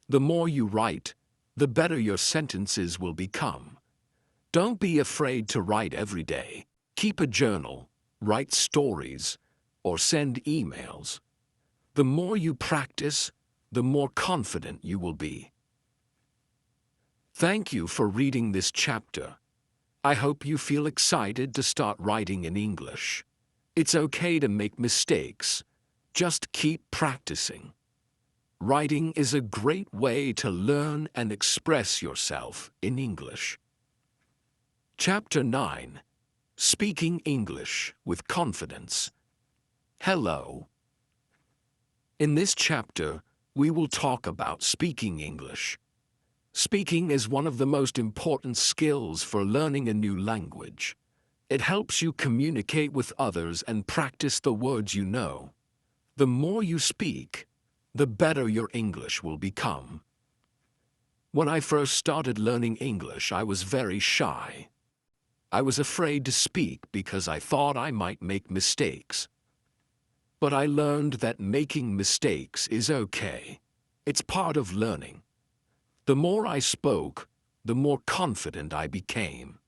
The more you write, the better your sentences will become. Don't be afraid to write every day. Keep a journal, write stories, or send emails. The more you practice, the more confident you will be. Thank you for reading this chapter. I hope you feel excited to start writing in English. It's okay to make mistakes. Just keep practicing. Writing is a great way to learn and express yourself in English. Chapter 9. Speaking English with Confidence. Hello. In this chapter, we will talk about speaking English. Speaking is one of the most important skills for learning a new language. It helps you communicate with others and practice the words you know. The more you speak, the better your English will become. When I first started learning English, I was very shy. I was afraid to speak because I thought I might make mistakes. But I learned that making mistakes is okay. It's part of learning. The more I spoke, the more confident I became.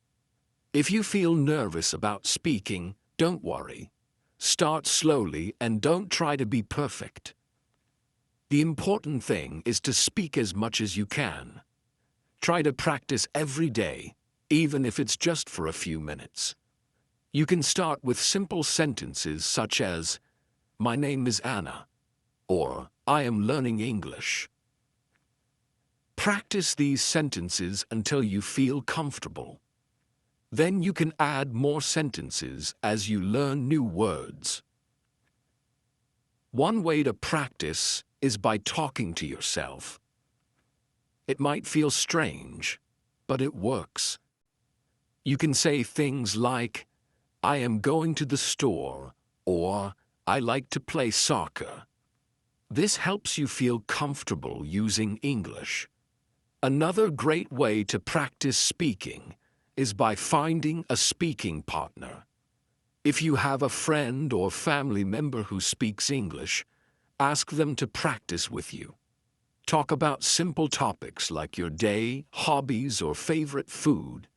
If you feel nervous about speaking, don't worry. Start slowly and don't try to be perfect. The important thing is to speak as much as you can. Try to practice every day, even if it's just for a few minutes. You can start with simple sentences such as, "My name is Anna," or "I am learning English." Practice these sentences until you feel comfortable. Then you can add more sentences as you learn new words. One way to practice is by talking to yourself. It might feel strange, but it works. You can say things like, "I am going to the store," or "I like to play soccer." This helps you feel comfortable using English. Another great way to practice speaking is by finding a speaking partner. If you have a friend or family member who speaks English, ask them to practice with you. Talk about simple topics like your day, hobbies, or favorite food.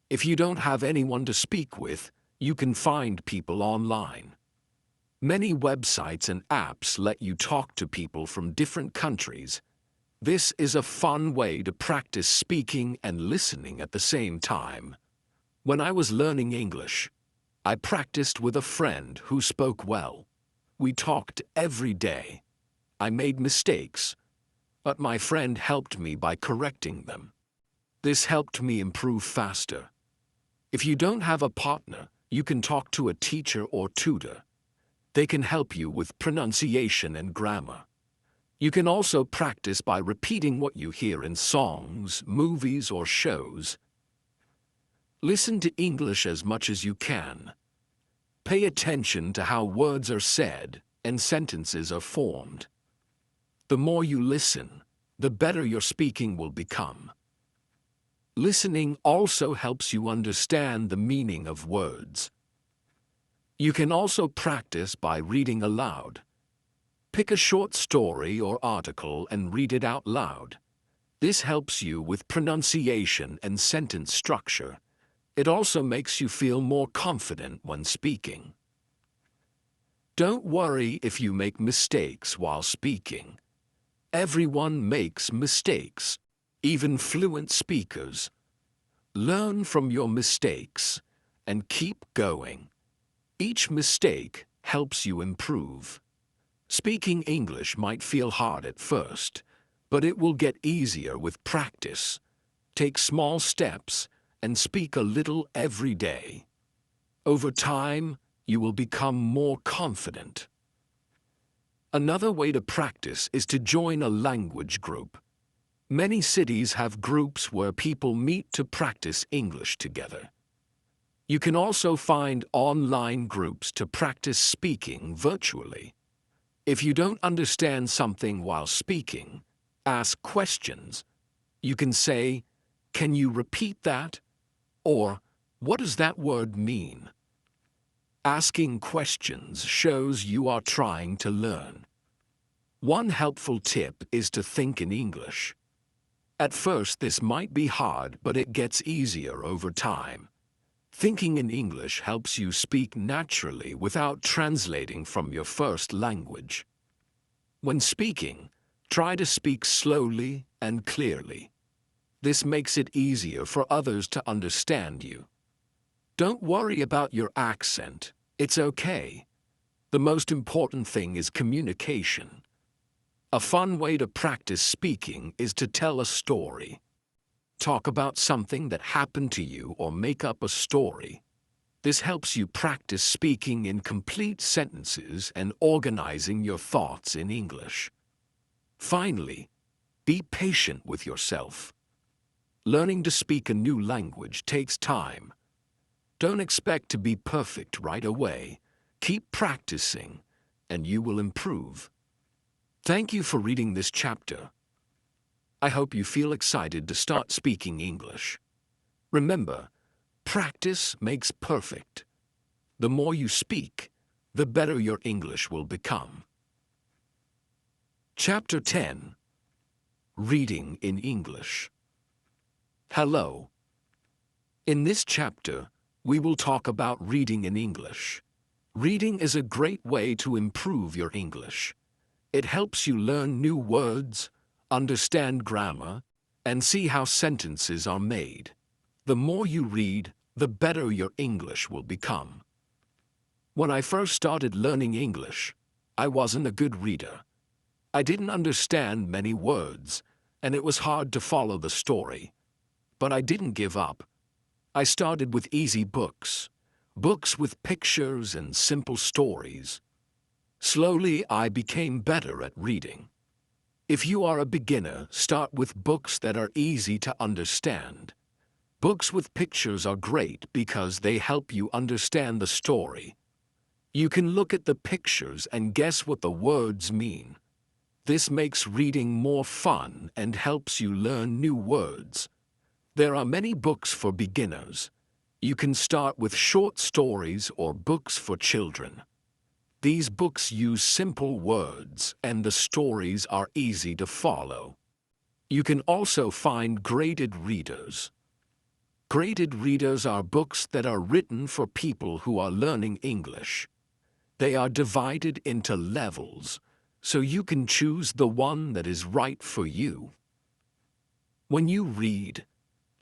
If you don't have anyone to speak with, you can find people online. Many websites and apps let you talk to people from different countries. This is a fun way to practice speaking and listening at the same time. When I was learning English, I practiced with a friend who spoke well. We talked every day. I made mistakes, but my friend helped me by correcting them. This helped me improve faster. If you don't have a partner, you can talk to a teacher or tutor. They can help you with pronunciation and grammar. You can also practice by repeating what you hear in songs, movies, or shows. Listen to English as much as you can. Pay attention to how words are said and sentences are formed. The more you listen, the better your speaking will become. Listening also helps you understand the meaning of words. You can also practice by reading aloud. Pick a short story or article and read it out loud. This helps you with pronunciation and sentence structure. It also makes you feel more confident when speaking. Don't worry if you make mistakes while speaking. Everyone makes mistakes, even fluent speakers. Learn from your mistakes and keep going. Each mistake helps you improve. Speaking English might feel hard at first, but it will get easier with practice. Take small steps and speak a little every day. Over time, you will become more confident. Another way to practice is to join a language group. Many cities have groups where people meet to practice English together. You can also find online groups to practice speaking virtually. If you don't understand something while speaking, ask questions. You can say, "Can you repeat that?" Or, "What does that word mean?" Asking questions shows you are trying to learn. One helpful tip is to think in English. At first, this might be hard, but it gets easier over time. Thinking in English helps you speak naturally without translating from your first language. When speaking, try to speak slowly and clearly. This makes it easier for others to understand you. Don't worry about your accent. It's okay. The most important thing is communication. A fun way to practice speaking is to tell a story. Talk about something that happened to you or make up a story. This helps you practice speaking in complete sentences and organizing your thoughts in English. Finally, be patient with yourself. Learning to speak a new language takes time. Don't expect to be perfect right away. Keep practicing, and you will improve. Thank you for reading this chapter. I hope you feel excited to start speaking English. Remember, practice makes perfect. The more you speak, the better your English will become. Chapter 10. Reading in English. Hello. In this chapter, we will talk about reading in English. Reading is a great way to improve your English. It helps you learn new words, understand grammar, and see how sentences are made. The more you read, the better your English will become. When I first started learning English, I wasn't a good reader. I didn't understand many words, and it was hard to follow the story. But I didn't give up. I started with easy books with pictures and simple stories. Slowly, I became better at reading. If you are a beginner, start with books that are easy to understand. Books with pictures are great because they help you understand the story. You can look at the pictures and guess what the words mean. This makes reading more fun and helps you learn new words. There are many books for beginners. You can start with short stories or books for children. These books use simple words and the stories are easy to follow. You can also find graded readers. Graded readers are books that are written for people who are learning English. They are divided into levels, so you can choose the one that is right for you. When you read,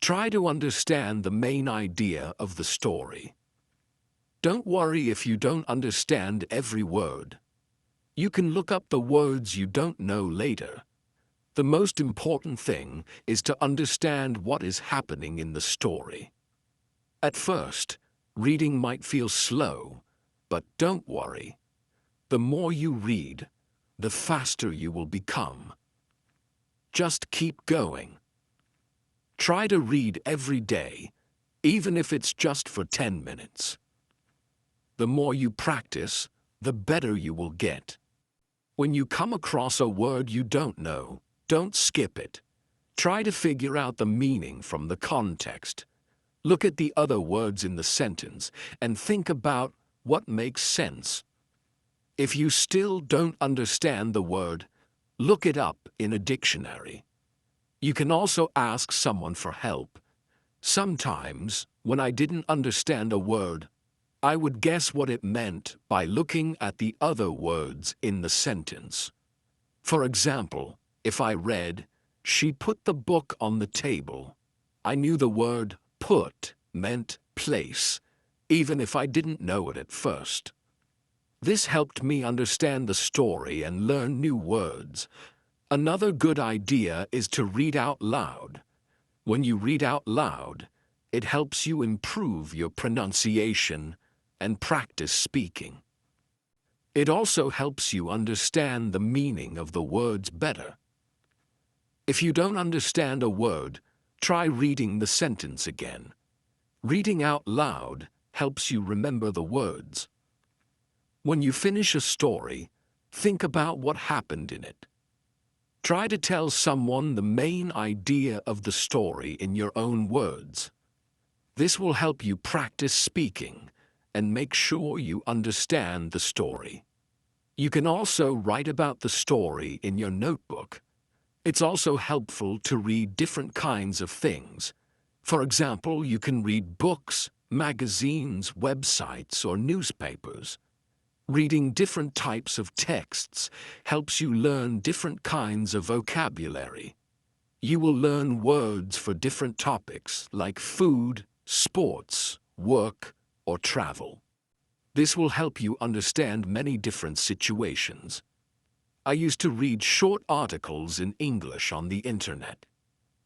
try to understand the main idea of the story. Don't worry if you don't understand every word. You can look up the words you don't know later. The most important thing is to understand what is happening in the story. At first, reading might feel slow, but don't worry. The more you read, the faster you will become. Just keep going. Try to read every day, even if it's just for 10 minutes. The more you practice, the better you will get. When you come across a word you don't know, don't skip it. Try to figure out the meaning from the context. Look at the other words in the sentence and think about what makes sense. If you still don't understand the word, look it up in a dictionary. You can also ask someone for help. Sometimes, when I didn't understand a word, I would guess what it meant by looking at the other words in the sentence. For example, if I read, "She put the book on the table," I knew the word put meant place, even if I didn't know it at first. This helped me understand the story and learn new words. Another good idea is to read out loud. When you read out loud, it helps you improve your pronunciation and practice speaking. It also helps you understand the meaning of the words better. If you don't understand a word, try reading the sentence again. Reading out loud helps you remember the words. When you finish a story, think about what happened in it. Try to tell someone the main idea of the story in your own words. This will help you practice speaking and make sure you understand the story. You can also write about the story in your notebook. It's also helpful to read different kinds of things. For example, you can read books, magazines, websites, or newspapers. Reading different types of texts helps you learn different kinds of vocabulary. You will learn words for different topics like food, sports, work, or travel. This will help you understand many different situations. I used to read short articles in English on the internet.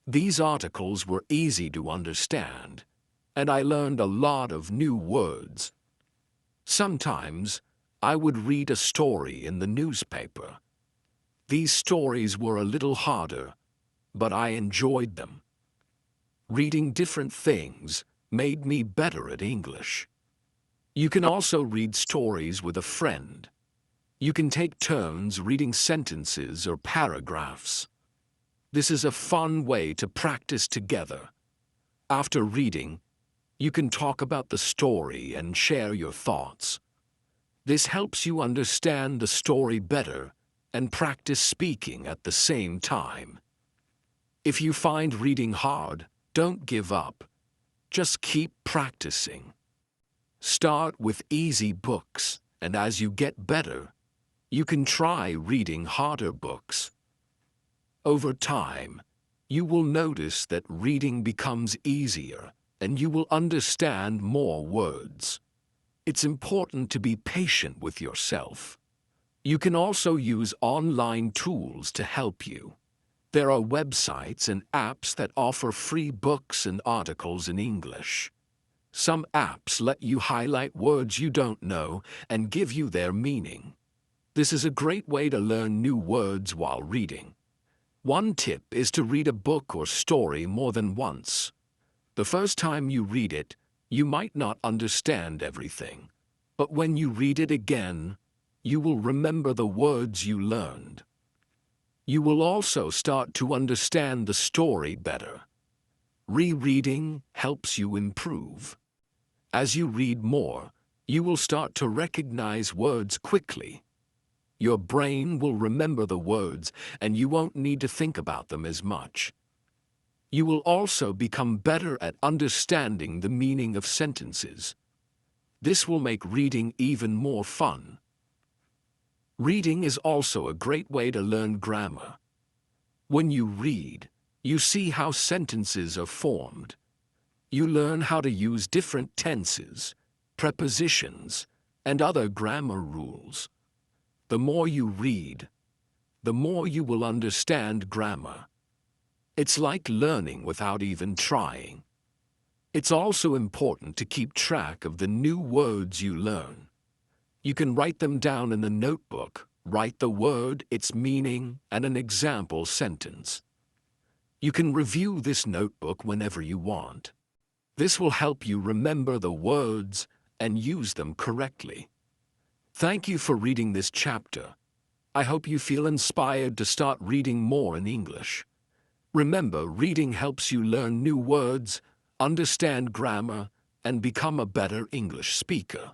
These articles were easy to understand, and I learned a lot of new words. Sometimes, I would read a story in the newspaper. These stories were a little harder, but I enjoyed them. Reading different things made me better at English. You can also read stories with a friend. You can take turns reading sentences or paragraphs. This is a fun way to practice together. After reading, you can talk about the story and share your thoughts. This helps you understand the story better and practice speaking at the same time. If you find reading hard, don't give up. Just keep practicing. Start with easy books, and as you get better, you can try reading harder books. Over time, you will notice that reading becomes easier, and you will understand more words. It's important to be patient with yourself. You can also use online tools to help you. There are websites and apps that offer free books and articles in English. Some apps let you highlight words you don't know and give you their meaning. This is a great way to learn new words while reading. One tip is to read a book or story more than once. The first time you read it, you might not understand everything, but when you read it again, you will remember the words you learned. You will also start to understand the story better. Rereading helps you improve. As you read more, you will start to recognize words quickly. Your brain will remember the words, and you won't need to think about them as much. You will also become better at understanding the meaning of sentences. This will make reading even more fun. Reading is also a great way to learn grammar. When you read, you see how sentences are formed. You learn how to use different tenses, prepositions, and other grammar rules. The more you read, the more you will understand grammar. It's like learning without even trying. It's also important to keep track of the new words you learn. You can write them down in the notebook, write the word, its meaning, and an example sentence. You can review this notebook whenever you want. This will help you remember the words and use them correctly. Thank you for reading this chapter. I hope you feel inspired to start reading more in English. Remember, reading helps you learn new words, understand grammar, and become a better English speaker.